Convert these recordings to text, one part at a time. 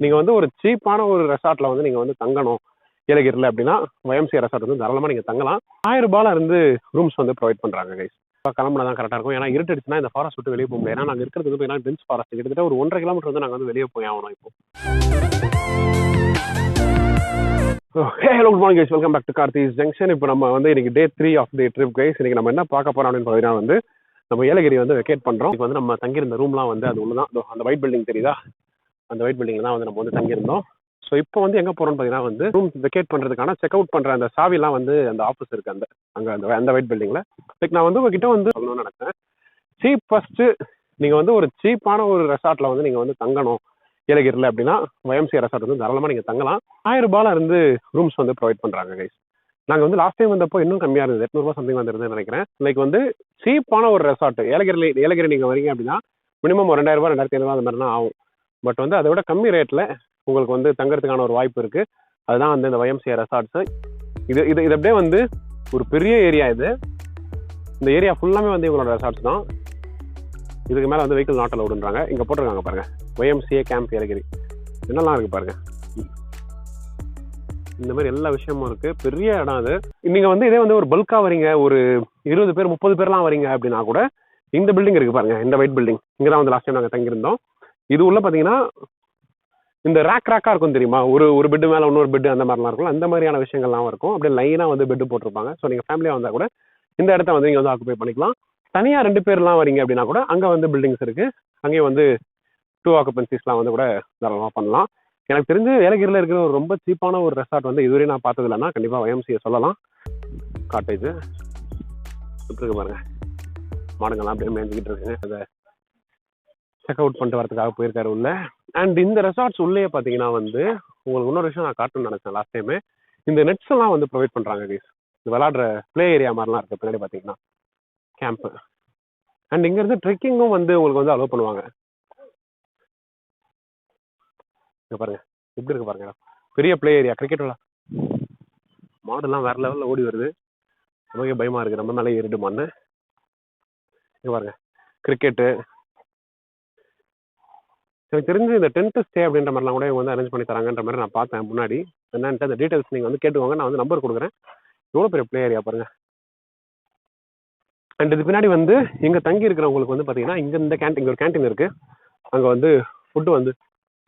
நீங்கள் வந்து ஒரு சீப்பான ஒரு ரெசார்ட்டில் வந்து நீங்கள் வந்து தங்கணும் ஏலகிரியில் அப்படின்னா YMCA ரெசார்ட் வந்து தாராளமாக நீங்கள் தங்கலாம். 1000 ரூபாயில இருந்து ரூம்ஸ் வந்து ப்ரொவைட் பண்ணுறாங்க கைஸ். இப்போ கிளம்புனா தான் கரெக்டாக இருக்கும். ஏன்னா இருட்டுச்சுன்னா இந்த ஃபாரஸ்ட் விட்டு வெளியே போக முடியாது. ஏன்னா நாங்கள் இருக்கிறது வந்து பார்த்தீங்கன்னா டென்ஸ் ஃபாரஸ்ட் கிட்டத்தட்ட ஒரு 1.5 கிலோமீட்டர் வந்து நாங்கள் வந்து வெளியே போய் ஆகணும் இப்போ. Hello good morning guys, welcome back to Karthees junction. இப்போ நம்ம வந்து இன்னைக்கு day 3 of the trip guys. இன்னைக்கு நம்ம என்ன பார்க்க போறோம் அப்படின்னு பார்த்தீங்கன்னா வந்து நம்ம ஏலகிரி வந்து வெக்கேட் பண்ணுறோம். இப்போ வந்து நம்ம தங்கியிருந்த ரூம்லாம் வந்து அது உள்ளதான், அந்த ஒயிட் பில்டிங் தெரியுதா, அந்த ஒயிட் பில்டிங் தான் வந்து நம்ம வந்து தங்கியிருந்தோம். ஸோ இப்போ வந்து எங்கே போகிறோம்னு பார்த்தீங்கன்னா வந்து ரூம் வெக்கேட் பண்ணுறதுக்கான செக் அவுட் பண்ணுற அந்த சாவிலாம் வந்து அந்த ஆஃபீஸ் இருக்குது அந்த ஒயிட் பில்டிங்கில். லைக் நான் வந்து உங்ககிட்ட வந்து சொல்லணும்னு நினைச்சேன், ஃபஸ்ட்டு நீங்கள் வந்து ஒரு சீப்பான ஒரு ரெசார்ட்டில் வந்து நீங்கள் வந்து தங்கணும் ஏலகிரியில் அப்படின்னா YMCA ரெசார்ட் வந்து தாராளமாக நீங்கள் தங்கலாம். 1000 ரூபாயில இருந்து ரூம்ஸ் வந்து ப்ரொவைட் பண்ணுறாங்க கைஸ். நாங்கள் வந்து லாஸ்ட் டைம் வந்தப்போ இன்னும் கம்மியாக இருந்தது, 800 ரூபா சம்திங் வந்துருதுன்னு நினைக்கிறேன். லைக் வந்து சீப்பான ஒரு ரெசார்ட் ஏலகிரி நீங்கள் வரீங்க அப்படின்னா மினிமம் 2000 ரூபா 2500 அந்த மாதிரி தான் ஆகும். பட் வந்து அதை விட கம்மி ரேட்டில் உங்களுக்கு வந்து தங்கறதுக்கான ஒரு வாய்ப்பு இருக்குது. அதுதான் வந்து இந்த YMCA ரெசார்ட்ஸு. இது அப்படியே வந்து ஒரு பெரிய ஏரியா. இந்த ஏரியா ஃபுல்லாமே வந்து இவங்களோட ரெசார்ட்ஸ் தான். இதுக்கு மேலே வந்து வெஹிக்கிள் நாட் அலவுடுன்றாங்க. இங்கே போட்டிருக்காங்க பாருங்க, YMCA கேம்ப் ஏலகிரி. என்னெல்லாம் இருக்குது பாருங்க, இந்த மாதிரி எல்லா விஷயமும் இருக்குது. பெரிய இடம் அது. நீங்கள் வந்து இதே வந்து ஒரு பல்காக வரீங்க, ஒரு 20 பேர் 30 பேர்லாம் வரீங்க அப்படின்னா கூட இந்த பில்டிங் இருக்குது பாருங்க, இந்த ஒயிட் பில்டிங். இங்கே தான் வந்து லாஸ்ட் டைம் நாங்கள் தங்கியிருந்தோம். இது உள்ள பார்த்தீங்கன்னா இந்த ரேக்காக இருக்கும் தெரியுமா, ஒரு பெட்டு மேலே இன்னொரு பெட்டு அந்த மாதிரிலாம் இருக்கும். அந்த மாதிரியான விஷயங்கள்லாம் இருக்கும். அப்படியே லைனாக வந்து பெட்டு போட்டிருப்பாங்க. ஸோ நீங்கள் ஃபேமிலியாக வந்தால் கூட இந்த இடத்த வந்து நீங்கள் வந்து ஆக்குபை பண்ணிக்கலாம். தனியாக 2 பேர்லாம் வரீங்க அப்படின்னா கூட அங்கே வந்து பில்டிங்ஸ் இருக்குது. அங்கேயும் வந்து 2 ஆக்குபென்சிஸ்லாம் வந்து கூட தாராளமாக பண்ணலாம். எனக்கு தெரிஞ்சு ஏலகிரியில் இருக்கிற ஒரு ரொம்ப சீப்பான ஒரு ரெசார்ட் வந்து இதுவரையும் நான் பார்த்தது இல்லைன்னா கண்டிப்பாக YMCA சொல்லலாம். காட்டேஜ் இருக்கு பாருங்க, மாடுங்கள்லாம் அப்படியே மேய்ஞ்சிக்கிட்டு இருக்குங்க. அதை செக் அவுட் பண்ணிட்டு வரதுக்காக போயிருக்காரு உள்ள. அண்ட் இந்த ரெசார்ட்ஸ் உள்ளே பார்த்தீங்கன்னா வந்து உங்களுக்கு இன்னொரு விஷயம் நான் காட்டணும்னு நினச்சேன் லாஸ்ட் டைமு. இந்த நெட்ஸ் எல்லாம் வந்து ப்ரொவைட் பண்ணுறாங்க கைஸ். இந்த விளாடுற ப்ளே ஏரியா மாதிரிலாம் இருக்குது பின்னாடி பார்த்தீங்கன்னா கேம்ப்பு. அண்ட் இங்கேருந்து ட்ரெக்கிங்கும் வந்து உங்களுக்கு வந்து அலோவ் பண்ணுவாங்க. பாருங்க எப்படி இருக்கு பாருங்க, பெரிய பிளே ஏரியா. கிரிக்கெட் மாடுலாம் வேற லெவலில் ஓடி வருது. நமக்கே பயமா இருக்கு, நம்ம மேலே ஏறிடுமான்னு. இங்க பாருங்க கிரிக்கெட்டு. எனக்கு தெரிஞ்சு இந்த டென்ட் ஸ்டே அப்படின்ற மாதிரிலாம் கூட இவங்க வந்து அரேஞ்ச் பண்ணி தராங்கன்ற மாதிரி நான் பார்த்தேன் முன்னாடி. என்னன்ட்டு அந்த டீட்டெயில்ஸ் நீங்கள் வந்து கேட்டுக்கோங்க, நான் வந்து நம்பர் கொடுக்குறேன். எவ்வளோ பெரிய பிளே ஏரியா பாருங்க. அண்ட் இது பின்னாடி வந்து இங்கே தங்கி இருக்கிறவங்களுக்கு வந்து பார்த்தீங்கன்னா இங்கே ஒரு கேன்டீன் இருக்குது. அங்கே வந்து ஃபுட்டு வந்து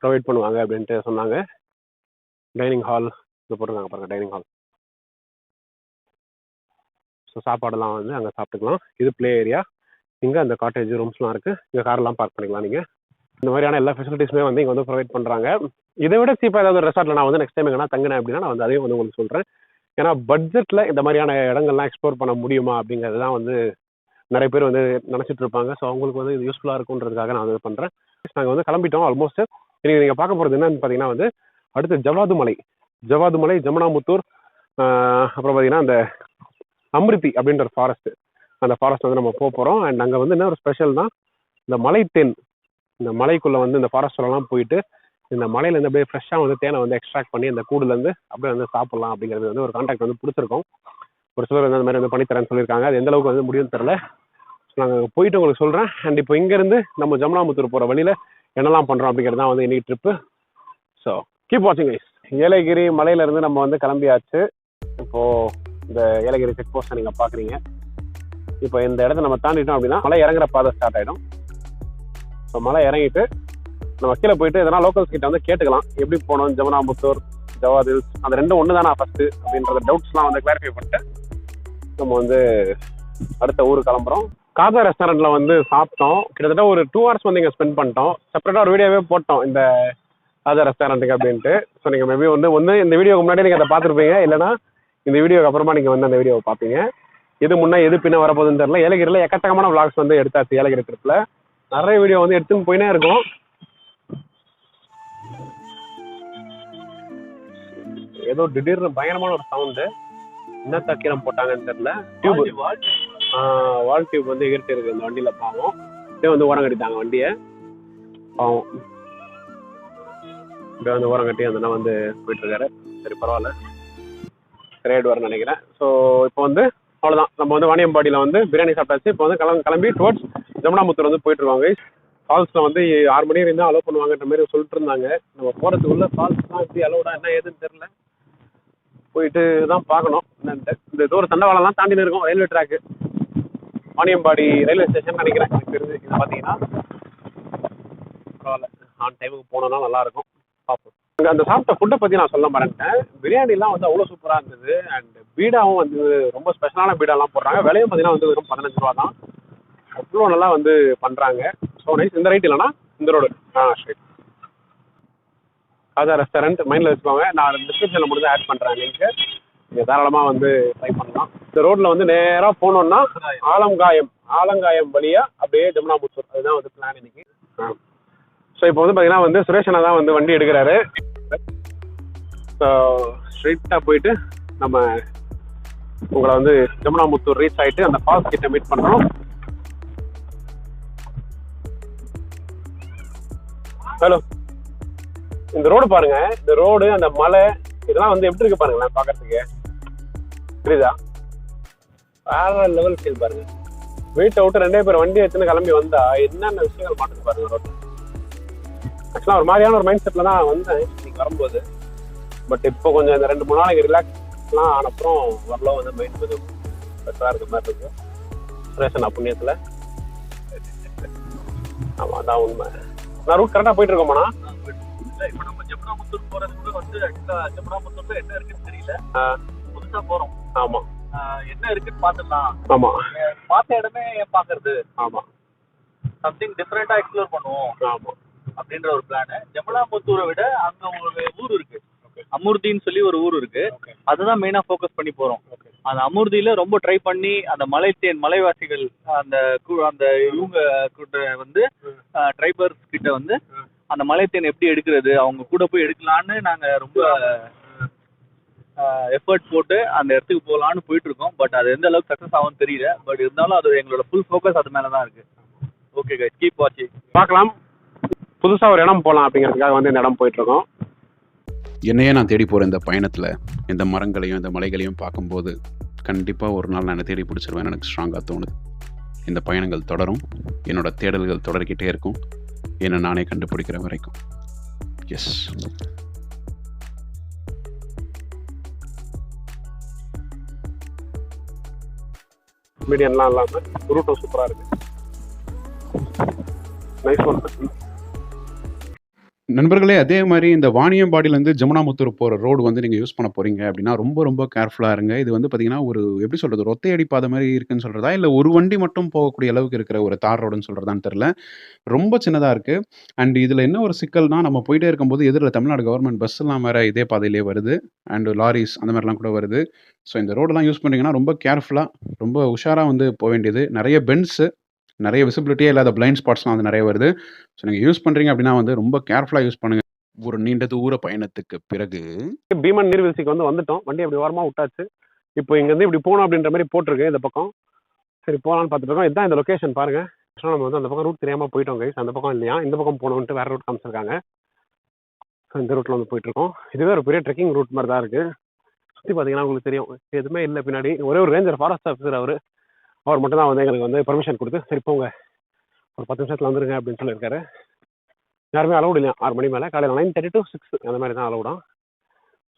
ப்ரொவைட் பண்ணுவாங்க அப்படின்ட்டு சொன்னாங்க. டைனிங் ஹால் இது போட்டிருக்காங்க பாருங்க, டைனிங் ஹால். ஸோ சாப்பாடெல்லாம் வந்து அங்கே சாப்பிட்டுக்கலாம். இது பிளே ஏரியா. இங்கே அந்த காட்டேஜ் ரூம்ஸ்லாம் இருக்குது. இங்கே கார்லாம் பார்க் பண்ணிக்கலாம் நீங்கள். இந்த மாதிரியான எல்லா ஃபெசிலிட்டிஸுமே வந்து இங்கே வந்து ப்ரொவைட் பண்ணுறாங்க. இதை விட சீப்பாக ஏதாவது ஒரு ரெசார்ட்டில் நான் வந்து நெக்ஸ்ட் டைம் எங்கன்னா தங்கினேன் அப்படின்னா நான் வந்து அதையும் வந்து உங்களுக்கு சொல்கிறேன். ஏன்னா பட்ஜெட்டில் இந்த மாதிரியான இடங்கள்லாம் எக்ஸ்ப்ளோர் பண்ண முடியுமா அப்படிங்கிறது தான் வந்து நிறைய பேர் வந்து நினச்சிட்டு இருப்பாங்க. ஸோ அவங்களுக்கு வந்து இது யூஸ்ஃபுல்லாக இருக்குன்றதுக்காக நான் வந்து பண்ணுறேன். நாங்கள் வந்து கிளம்பிட்டோம் ஆல்மோஸ்ட். இன்றைக்கி நீங்கள் பார்க்க போகிறது என்னன்னு பார்த்தீங்கன்னா வந்து அடுத்து ஜவ்வாது மலை, ஜமுனாமுத்தூர், அப்புறம் பார்த்தீங்கன்னா அந்த அமிர்தி அப்படின்ற ஒரு ஃபாரஸ்ட்டு. அந்த ஃபாரஸ்ட் வந்து நம்ம போகிறோம். அண்ட் அங்கே வந்து என்ன ஒரு ஸ்பெஷல் தான், இந்த மலை தேன். இந்த மலைக்குள்ளே வந்து இந்த ஃபாரஸ்ட்லாம் போயிட்டு இந்த மலையிலேருந்து அப்படியே ஃப்ரெஷ்ஷாக வந்து தேனை வந்து எக்ஸ்ட்ராக்ட் பண்ணி அந்த கூடுலேருந்து அப்படியே வந்து சாப்பிட்லாம் அப்படிங்கிறது வந்து ஒரு கான்டாக்ட் வந்து பிடிச்சிருக்கோம். ஒரு சிலர் வந்து அந்த மாதிரி வந்து பண்ணித்தரேன்னு சொல்லியிருக்காங்க. அது எந்த அளவுக்கு வந்து முடியும்னு தெரில. நாங்கள் போயிட்டு உங்களுக்கு சொல்கிறேன். அண்ட் இப்போ இங்கேருந்து நம்ம ஜமுனாமுத்தூர் போகிற வழியில் என்னெல்லாம் பண்ணுறோம் அப்படிங்கிறது தான் வந்து இன்னைக்கு ட்ரிப்பு. ஸோ கீப் வாட்சிங் கைஸ். ஏலகிரி மலையிலேருந்து நம்ம வந்து கிளம்பியாச்சு. இப்போது இந்த ஏலகிரி செக் போஸ்ட்டை நீங்கள் பார்க்குறீங்க. இப்போ இந்த இடத்த நம்ம தாண்டிட்டோம் அப்படின்னா மலை இறங்குற பாதை ஸ்டார்ட் ஆகிடும். ஸோ மலை இறங்கிட்டு நம்ம கீழே போயிட்டு எதனா லோக்கல்ஸ் கிட்ட வந்து கேட்டுக்கலாம், எப்படி போகணும், ஜமுனாமுத்தூர், ஜவாத் ஹில்ஸ் அந்த ரெண்டும் ஒன்று தானா ஃபஸ்ட்டு அப்படின்ற டவுட்ஸ்லாம் வந்து கிளாரிஃபை பண்ணிட்டு நம்ம வந்து அடுத்த ஊருக்கு கிளம்புறோம். காதா ரெஸ்டாரண்ட்டில் வந்து சாப்பிட்டோம். கிட்டத்தட்ட ஒரு 2 hours வந்து இங்கே ஸ்பெண்ட் பண்ணிட்டோம். செப்பரேட்டாக ஒரு வீடியோவே போட்டோம் இந்த காதா ரெஸ்டாரண்ட்டுக்கு அப்படின்ட்டு. ஸோ நீங்கள் மேபி வந்து இந்த வீடியோக்கு முன்னாடி நீங்கள் அதை பார்த்துருப்பீங்க, இல்லைனா இந்த வீடியோக்கு அப்புறமா நீங்கள் வந்து அந்த வீடியோவை பார்ப்பீங்க. எது முன்னே எது பின்ன வரப்போகுதுன்னு தெரியல. ஏலகிரியில் எக்கச்சக்கமான விளாக்ஸ் வந்து எடுத்தாச்சு. ஏலகிரி ட்ரிப்பில் நிறைய வீடியோ வந்து எடுத்துன்னு போயினே இருக்கும். ஏதோ திடீர்னு பயங்கரமான ஒரு சவுண்டு, என்ன தக்கீரம் போட்டாங்கன்னு தெரியல. வால் டியூப் வந்து எகிர்ட்டு இருக்கு இந்த வண்டியில். பாவம் இதே வந்து ஓரம் கட்டிட்டாங்க வண்டியை. பாவம் இப்படியே வந்து ஓரம் கட்டி அந்த வந்து போயிட்டு இருக்காரு. சரி பரவாயில்ல, ரேட் வரேன்னு நினைக்கிறேன். ஸோ இப்போ வந்து அவ்வளோதான், நம்ம வந்து வாணியம்பாடியில் வந்து பிரியாணி சாப்பிட்டாச்சு. இப்போ வந்து கிளம்பி டுவர்ட்ஸ் ஜமுனாமுத்தூர் வந்து போயிட்டு இருவாங்க. ஃபால்ஸில் வந்து 6 மணி வரையும் தான் அலோவ் பண்ணுவாங்கன்ற மாதிரி சொல்லிட்டு இருந்தாங்க. நம்ம போகிறதுக்குள்ள ஃபால்ஸ்லாம் எப்படி அலோவ்டா என்ன ஏதுன்னு தெரில. போயிட்டு தான் பார்க்கணும் என்னன்ட்டு. இந்த ஏதோ ஒரு தண்டவாளம்லாம் தாண்டின்னு இருக்கும் railway track. Vaniyambadi railway station நினைக்கிறேன் எனக்கு தெரிஞ்சு. இது பார்த்தீங்கன்னா பரவாயில்ல, ஆன் டைமுக்கு போனோம்னா நல்லாயிருக்கும். பார்ப்போம். அங்கே அந்த சாப்பிட்ட ஃபுட்டை பற்றி நான் சொல்ல மறந்துட்டேன். பிரியாணிலாம் வந்து அவ்வளோ சூப்பராக இருந்தது. அண்ட் பீடாவும் வந்து ரொம்ப ஸ்பெஷலான பீடாலாம் போடுறாங்க. விலையும் பார்த்தீங்கன்னா வந்து வெறும் 15 ரூபா தான். அவ்வளோ நல்லா வந்து பண்ணுறாங்க. So nice. இந்த ரைட் இல்லைனா இந்த ரோடு ஸ்ட்ரைட் காஜா ரெஸ்டாரண்ட் மைண்டில் வச்சுக்கோங்க. நான் டிஸ்கிரிப்ஷனில் முடிஞ்சு ஆட் பண்ணுறேன் லிங்க்கு. நீங்கள் தாராளமாக வந்து ட்ரை பண்ணலாம். இந்த ரோட்டில் வந்து நேராக போனோம்னா ஆலங்காயம் வழியாக அப்படியே ஜமுனாபுத்தூர். அதுதான் வந்து பிளான் இன்னைக்கு. ஸோ இப்போ வந்து பார்த்தீங்கன்னா வந்து சுரேஷனா தான் வந்து வண்டி எடுக்கிறாரு. ஸோ ஸ்ட்ரெயிட்டாக போயிட்டு நம்ம உங்களை வந்து ஜமுனாபுத்தூர் ரீச் ஆகிட்டு அந்த ஃபால்ஸ் கிட்ட மீட் பண்ணுறோம். ஹலோ, இந்த ரோடு பாருங்க. இந்த ரோடு அந்த மலை இதெல்லாம் வந்து எப்படி இருக்கு பாருங்களேன் பார்க்கறதுக்கு. புரியுதா? வேற லெவல் ஃபீல் பாருங்க. வீட்டை விட்டு 2 பேர் வண்டி எடுத்துன்னு கிளம்பி வந்தா என்னென்ன விஷயங்கள் மாட்டுது பாருங்க ரோட்ல. ஆக்சுவலாக ஒரு மாதிரியான ஒரு மைண்ட் செட்டில் தான் வந்தேன் இன்னைக்கு வரும்போது. பட் இப்போ கொஞ்சம் இந்த 2-3 நாளைக்கு ரிலாக்ஸ்லாம் ஆனப்புறம் வரலாம் வந்து மைண்ட் கொஞ்சம் பெட்டராக இருக்க மாதிரி இருக்கு. சுரேஷன் புண்ணியத்தில். ஆமாம், அதான் உண்மை. நான் ரூட் கரெக்டாக போயிட்டு இருக்கோமாண்ணா? இப்போ நம்ம ஜமுனாபுத்தூர் போறது கூட வந்து ஜமுனாபுத்தூர்ல என்ன இருக்குன்னு தெரியல. புதுசா போறோம். ஆமா, என்ன இருக்குன்னு பாத்துடலாம். ஆமா, பார்த்த இடமே பாக்குறது. ஆமா, சம்திங் டிஃபரெண்டா எக்ஸ்ப்ளோர் பண்ணுவோம். ஆமா அப்படின்ற ஒரு பிளான். ஜமுனாபுத்தூரை விட அங்க ஒரு ஊர் இருக்கு, அமுர்தின்னு சொல்லி ஒரு ஊர் இருக்கு. அதுதான் மெயினா ஃபோக்கஸ் பண்ணி போறோம். அந்த அமுர்தியில ரொம்ப ட்ரை பண்ணி அந்த மலைவாசிகள் அந்த இவங்க கிட்ட வந்து ட்ரைபர்ஸ் கிட்ட வந்து அந்த மலைத்தேன் எப்படி எடுக்கிறது, அவங்க கூட போய் எடுக்கலான்னு நாங்க ரொம்ப எஃபர்ட் போட்டு அந்த இடத்துக்கு போகலான்னு போயிட்டு இருக்கோம். பட் அது எந்த அளவுக்கு சக்சஸ் ஆகும்னு தெரியல. பட் இருந்தாலும் அது எங்களோட ஃபுல் ஃபோக்கஸ் அது மேலதான் இருக்கு. ஓகே கைஸ், கீப் வாட்சிங். பார்க்கலாம். புதுசா ஒரு இடம் போகலாம் அப்படிங்கிறதுக்காக வந்து இந்த இடம் போயிட்டு இருக்கோம். என்னையே நான் தேடி போகிற இந்த பயணத்தில் இந்த மரங்களையும் இந்த மலைகளையும் பார்க்கும்போது கண்டிப்பாக ஒரு நாள் நான் தேடி பிடிச்சிருவேன். எனக்கு ஸ்ட்ராங்காக தோணுது. இந்த பயணங்கள் தொடரும், என்னோடய தேடல்கள் தொடர்கிட்டே இருக்கும், என்னை நானே கண்டுபிடிக்கிற வரைக்கும். எஸ். மீடியன்லாம் இல்லாமல் ரூட்டும் சூப்பராக இருக்கு. Nice one. நண்பர்களே, அதே மாதிரி இந்த வாணியம்பாடியிலேருந்து ஜமுனாமுத்தூர் போகிற ரோடு வந்து நீங்கள் யூஸ் பண்ண போகிறீங்க அப்படின்னா ரொம்ப ரொம்ப கேர்ஃபுல்லாக இருங்க. இது வந்து பார்த்தீங்கன்னா ஒரு எப்படி சொல்கிறது, ஒரு ஒத்தையடி பாதை மாதிரி இருக்குன்னு சொல்கிறதா, இல்லை ஒரு வண்டி மட்டும் போகக்கூடிய அளவுக்கு இருக்கிற ஒரு தார் ரோடுன்னு சொல்கிறதான்னு தெரில. ரொம்ப சின்னதாக இருக்குது. அண்ட் இதில் என்ன ஒரு சிக்கல்னா, நம்ம போயிட்டே இருக்கும்போது எதிரில் தமிழ்நாடு கவர்மெண்ட் பஸ்ஸெல்லாம் வேறு இதே பாதையிலே வருது. அண்ட் லாரிஸ் அந்த மாதிரிலாம் கூட வருது. ஸோ இந்த ரோடெல்லாம் யூஸ் பண்ணுறீங்கன்னா ரொம்ப கேர்ஃபுல்லாக, ரொம்ப உஷாராக வந்து போக வேண்டியது. நிறைய பெண்ட்ஸு, நிறைய விசிபிலிட்டியே இல்லாத பிளைண்ட் ஸ்பாட்ஸ்லாம் வந்து நிறைய வருது. ஸோ நீங்கள் யூஸ் பண்ணுறீங்க அப்படின்னா வந்து ரொம்ப கேர்ஃபுல்லாக யூஸ் பண்ணுங்கள். ஒரு நீண்ட தூர பயணத்துக்கு பிறகு பீமன் நீர்வீழ்ச்சிக்கு வந்துட்டோம். வண்டி அப்படி ஓரமாக விட்டாச்சு. இப்போ இங்கேருந்து இப்படி போகணும் அப்படின்ற மாதிரி போட்டிருக்கு இந்த பக்கம். சரி போகலான்னு பார்த்துட்டு இருக்கோம். இதுதான் இந்த லொக்கேஷன் பாருங்க. ஆக்சுவலாக நம்ம வந்து அந்த பக்கம் ரூட் தெரியாமல் போயிட்டோம் கைஸ். அந்த பக்கம் இல்லையா, இந்த பக்கம் போகணுன்ட்டு வேறு ரூட் காமிச்சிருக்காங்க. ஸோ இந்த ரூட்டில் வந்து போயிட்டுருக்கோம். இதுவே ஒரு பெரிய ட்ரெக்கிங் ரூட் மாதிரி தான் இருக்குது. சுற்றி பார்த்தீங்கன்னா உங்களுக்கு தெரியும், எதுவுமே இல்லை பின்னாடி. ஒரே ஒரு ரேஞ்சர் ஃபாரஸ்ட் ஆஃபீஸர் அவர் மட்டும் தான் வந்து எங்களுக்கு வந்து பெர்மிஷன் கொடுத்து சரி போங்க ஒரு 10 நிமிஷத்தில் வந்துருங்க அப்படின்னு சொல்லியிருக்காரு. யாருமே அலௌட் இல்லையா 6 மணி மேலே. காலையில் 9:30 to 6 அந்த மாதிரி தான் அலௌடாக.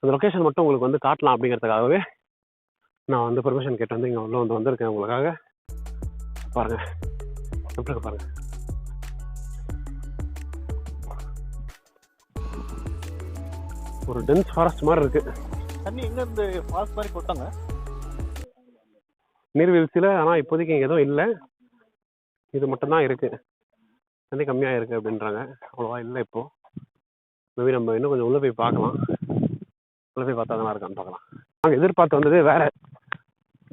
அந்த லொக்கேஷன் மட்டும் உங்களுக்கு வந்து காட்டலாம் அப்படிங்கிறதுக்காகவே நான் வந்து பெர்மிஷன் கேட்டு வந்து இங்கே உள்ள வந்து வந்திருக்கேன் உங்களுக்காக. பாருங்கள் எப்படி இருக்கு பாருங்கள். ஒரு டென்ஸ் ஃபாரஸ்ட் மாதிரி இருக்குது. தண்ணி எங்கேருந்து ஃபால்ஸ் மாதிரி கொட்டாங்க நீர்வீழ்ச்சியில். ஆனால் இப்போதைக்கு இங்கே எதுவும் இல்லை, இது மட்டும்தான் இருக்குது. தண்ணி கம்மியாக இருக்குது அப்படின்றாங்க. அவ்வளோவா இல்லை இப்போது. மேபி நம்ம இன்னும் கொஞ்சம் உள்ளே போய் பார்க்கலாம். உள்ளே போய் பார்த்தா தான் இருக்கான்னு பார்க்கலாம். நாங்கள் எதிர்பார்த்து வந்தது வேறு.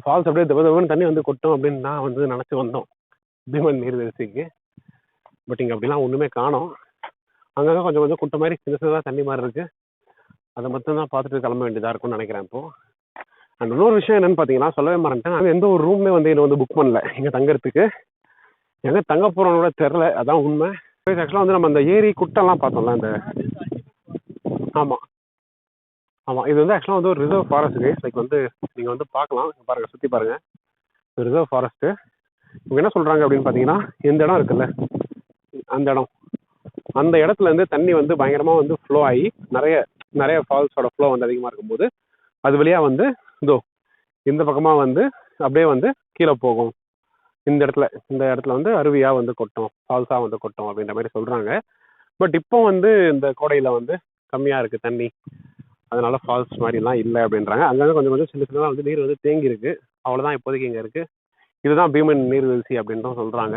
ஃபால்ஸ் அப்படியே தவறுன்னு தண்ணி வந்து கொட்டும் அப்படின்னு தான் வந்து நினச்சி வந்தோம் பீமன் நீர்வீழ்ச்சிக்கு. பட் இங்கே அப்படிலாம் ஒன்றுமே காணோம். அங்கங்கே கொஞ்சம் கொஞ்சம் குட்டை மாதிரி சின்ன சின்னதாக தண்ணி மாதிரி இருக்குது. அதை மட்டும் தான் பார்த்துட்டு கிளம்ப வேண்டியதாக இருக்கும்னு நினைக்கிறேன் இப்போது. அண்ட் இன்னொரு விஷயம் என்னென்னு பார்த்தீங்கன்னா, சொல்லவே மறந்துட்டேன். நாங்கள் எந்த ஒரு ரூமே வந்து இன்னும் வந்து புக் பண்ணல இங்கே தங்குறதுக்கு. எங்கே தங்க போகிறோன்னு கூட தெரில, அதான் உண்மை. ஆக்சுவலாக வந்து நம்ம அந்த ஏரி குட்டெல்லாம் பார்த்தோம்ல இந்த. ஆமாம் ஆமாம், இது வந்து ஆக்சுவலாக வந்து ஒரு ரிசர்வ் ஃபாரஸ்ட் கைஸ். லைக் வந்து நீங்கள் வந்து பார்க்கலாம், பாருங்கள் சுற்றி பாருங்கள். ரிசர்வ் ஃபாரஸ்ட்டு இவங்க என்ன சொல்கிறாங்க அப்படின்னு பார்த்தீங்கன்னா, இந்த இடம் இருக்குல்ல, அந்த இடம், அந்த இடத்துல இருந்து தண்ணி வந்து பயங்கரமாக வந்து ஃப்ளோ ஆகி நிறைய நிறைய ஃபால்ஸோட ஃப்ளோ வந்து அதிகமாக இருக்கும்போது அது வழியாக வந்து இதோ இந்த பக்கமாக வந்து அப்படியே வந்து கீழே போகும். இந்த இடத்துல வந்து அருவியாக வந்து கொட்டும், ஃபால்ஸாக வந்து கொட்டும் அப்படின்ற மாதிரி சொல்கிறாங்க. பட் இப்போ வந்து இந்த கோடையில் வந்து கம்மியாக இருக்குது தண்ணி, அதனால ஃபால்ஸ் மாதிரிலாம் இல்லை அப்படின்றாங்க. அங்கங்கே கொஞ்சம் கொஞ்சம் சின்ன சின்னதாக வந்து நீர் வந்து தேங்கி இருக்கு, அவ்வளோதான் இப்போதைக்கு இங்கே இருக்குது. இதுதான் பீமன் நீர்வீழ்ச்சி அப்படின்ட்டு சொல்கிறாங்க.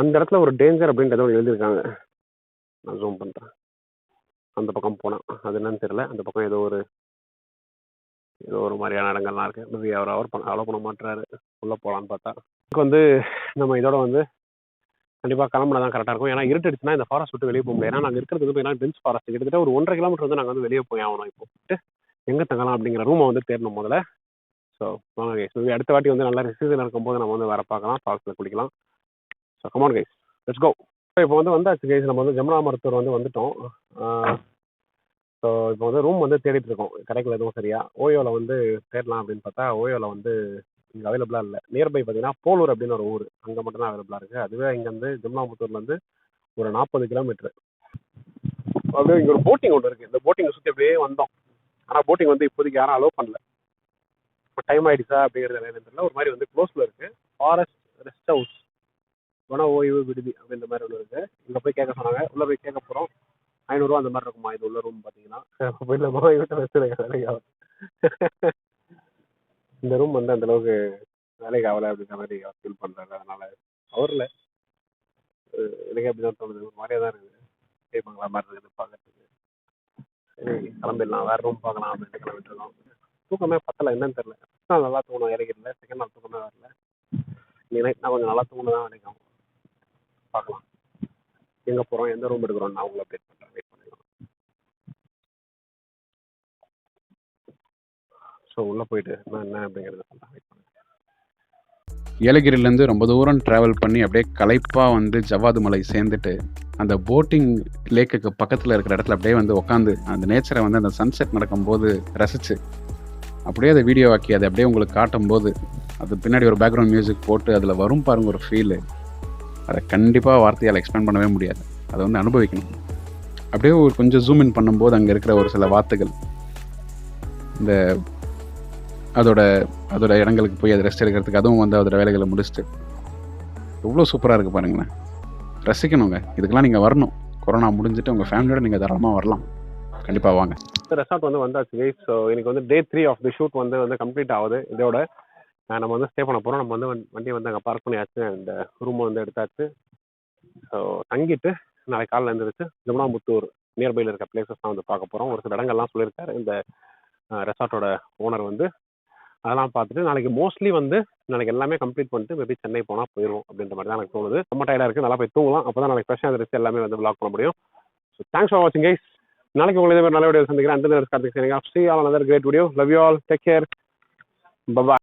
அந்த இடத்துல ஒரு டேஞ்சர் அப்படின்றத எழுதியிருக்காங்க. நான் ஜூம் பண்ணுறேன். அந்த பக்கம் போனேன், அது என்னன்னு தெரியல. அந்த பக்கம் ஏதோ ஒரு மாதிரியான இடங்கள்லாம் இருக்குது. மேபி அவர் அலோவ் பண்ண மாட்டுறாரு உள்ளே போகலான்னு பார்த்தா. இதுக்கு வந்து நம்ம இதோட வந்து கண்டிப்பாக கிளம்புனா தான் கரெக்டாக இருக்கும். ஏன்னா இருட்டுடுச்சுன்னா இந்த ஃபாரஸ்ட் விட்டு வெளியே போக முடியாது. ஏன்னா நாங்கள் இருக்கிறது வந்து பார்த்தீங்கன்னா டென்ஸ் ஃபாரஸ்ட், கிட்டத்தட்ட ஒரு 1.5 கிலோமீட்டர் வந்து நாங்கள் வந்து வெளியே போய் ஆகணும். இப்போ எங்கே தங்கலாம் அப்படிங்கிற ரூமை வந்து தேடணும் முதல்ல. ஸோ வாங்க கைஸ், அடுத்த வாட்டி வந்து நல்லா சீசன் இருக்கும்போது நம்ம வந்து வேற பார்க்கலாம், ஃபால்ஸில் குளிக்கலாம். So come on guys, let's go. இப்போ வந்து வந்தாச்சு கைஸ், நம்ம வந்து ஜமுனா மருத்துவர் வந்து வந்துட்டோம். ஸோ இப்போ வந்து ரூம் வந்து தேடிட்டு இருக்கோம், கிடைக்கல எதுவும் சரியா. ஓயோவில் வந்து தேடலாம் அப்படின்னு பார்த்தா ஓயோவில் வந்து இங்கே அவைலபிளாக இல்லை. நியர்பை பார்த்தீங்கன்னா போலூர் அப்படின்னு ஒரு ஊர், அங்கே மட்டும் தான் அவைலபிளாக இருக்குது. அதுவே இங்கேருந்து ஜமுனாமுத்தூர்லேருந்து ஒரு 40 கிலோமீட்டர். அப்படியே இங்கே ஒரு போட்டிங் ஒன்று இருக்குது, இந்த போட்டிங்கை சுற்றி அப்படியே வந்தோம். ஆனால் போட்டிங் வந்து இப்போதைக்கு யாரும் அலோவ் பண்ணல. இப்போ டைம் ஆகிடுச்சா அப்படிங்கிறது என்னன்னு தெரியல. ஒரு மாதிரி வந்து க்ளோஸில் இருக்குது. ஃபாரஸ்ட் ரெஸ்ட் ஹவுஸ், வன ஓய்வு விடுதி அப்படின்ற மாதிரி ஒன்று இருக்குது. இங்கே போய் கேட்க சொன்னாங்க, உள்ளே போய் கேட்க போகிறோம். 500 அந்த மாதிரி இருக்குமா இது உள்ள ரூம் பார்த்தீங்கன்னா. இந்த ரூம் வந்து அந்த அளவுக்கு வேலைக்கு ஆகலை அப்படின்ற மாதிரி அவர் ஃபீல் பண்ணுறாரு. அதனால அவரில் எனக்கு அப்படி தான் தோணுது, ஒரு மாதிரியாக தான் இருக்குது. கேட்பாங்களா மாதிரி இருக்குது பார்க்கறதுக்கு. சரி கிளம்பிடலாம், வேறு ரூம் பார்க்கலாம் அப்படின்ட்டு கிளம்பிட்டுருக்கோம். தூக்கமே பத்தலை, என்னன்னு தெரியல. ஃபஸ்ட் நாள் நல்லா தூங்கணும் இறங்கிடல, செகண்ட் நாள் தூக்கமே வரல. இன்னைக்கு நைட் நான் கொஞ்சம் நல்லா தூங்கணும் தான் நினைக்கிறோம். பார்க்கலாம் எங்கே போகிறோம், எந்த ரூம் எடுக்கிறோம், நான் உங்களை அப்டேட் பண்ணுறேன். வெயிட் பண்ணிக்கலாம். ஸோ உள்ளே போயிட்டு நான் என்ன அப்படிங்கிறத சொல்கிறேன், வெயிட் பண்ணுறேன். ஏலகிரிலேருந்து ரொம்ப தூரம் ட்ராவல் பண்ணி அப்படியே களைப்பாக வந்து ஜவ்வாது மலை சேர்ந்துட்டு அந்த போட்டிங் லேக்குக்கு பக்கத்தில் இருக்கிற இடத்துல அப்படியே வந்து உட்காந்து அந்த நேச்சரை வந்து அந்த சன்செட் நடக்கும்போது ரசித்து அப்படியே அதை வீடியோ ஆக்கி அதை அப்படியே உங்களுக்கு காட்டும்போது அது பின்னாடி ஒரு பேக்ரவுண்ட் மியூசிக் போட்டு அதில் வரும் பாருங்க ஒரு ஃபீலு, அதை கண்டிப்பாக வார்த்தையால் எக்ஸ்பிளைன் பண்ணவே முடியாது. அதை வந்து அனுபவிக்கணும். அப்படியே ஒரு கொஞ்சம் ஜூம் இன் பண்ணும்போது அங்கே இருக்கிற ஒரு சில வார்த்தைகள், இந்த அதோட இடங்களுக்கு போய் அதை ரெஸ்ட் எடுக்கிறதுக்கு, அதுவும் வந்து அதோட வேலைகளை முடிச்சுட்டு எவ்வளோ சூப்பராக இருக்குது பாருங்களேன். ரசிக்கணுங்க, இதுக்கெல்லாம் நீங்கள் வரணும். கொரோனா முடிஞ்சுட்டு உங்கள் ஃபேமிலியோட நீங்கள் தாராளமாக வரலாம். கண்டிப்பாக வாங்க. ரெசார்ட் வந்து வந்தாச்சு கைஸ். ஸோ இன்னைக்கு வந்து டே 3 ஆஃப் தி ஷூட் வந்து கம்ப்ளீட் ஆகுது. இதோட நம்ம வந்து ஸ்டே பண்ண போகிறோம். நம்ம வந்து வண்டியை வந்து அங்கே பார்க் பண்ணியாச்சு, இந்த ரூமை வந்து எடுத்தாச்சு. ஸோ தங்கிட்டு நாளைக்கு காலையில் எழுந்திரிச்சு ஜமுனாமுத்தூர் நியர்பையில் இருக்க பிளேசஸ்லாம் வந்து பார்க்க போகிறோம். ஒரு சில இடங்கள்லாம் சொல்லியிருக்காரு இந்த ரெசார்ட்டோட ஓனர் வந்து. அதெல்லாம் பார்த்துட்டு நாளைக்கு மோஸ்ட்லி வந்து நாளைக்கு எல்லாமே கம்ப்ளீட் பண்ணிட்டு மேபி சென்னை போனால் போயிடும் அப்படின்ற மாதிரி தான் எனக்கு தோணுது. ரொம்ப டயர்டாக இருக்குது, நல்லா போய் தூங்கலாம். அப்போ தான் நாளைக்கு ஃப்ரெஷ்ஷாக இருந்துச்சு எல்லாமே வந்து vlog பண்ண முடியும். ஸோ தேங்க்ஸ் ஃபார் வாட்சிங் கைஸ். நாளைக்கு உங்களுக்கு இதே மாதிரி நல்ல வீடியோ சந்திக்கிறேன். Until then, Kartheez signing off. See you all another great video. Love you all. Take care. Bye bye.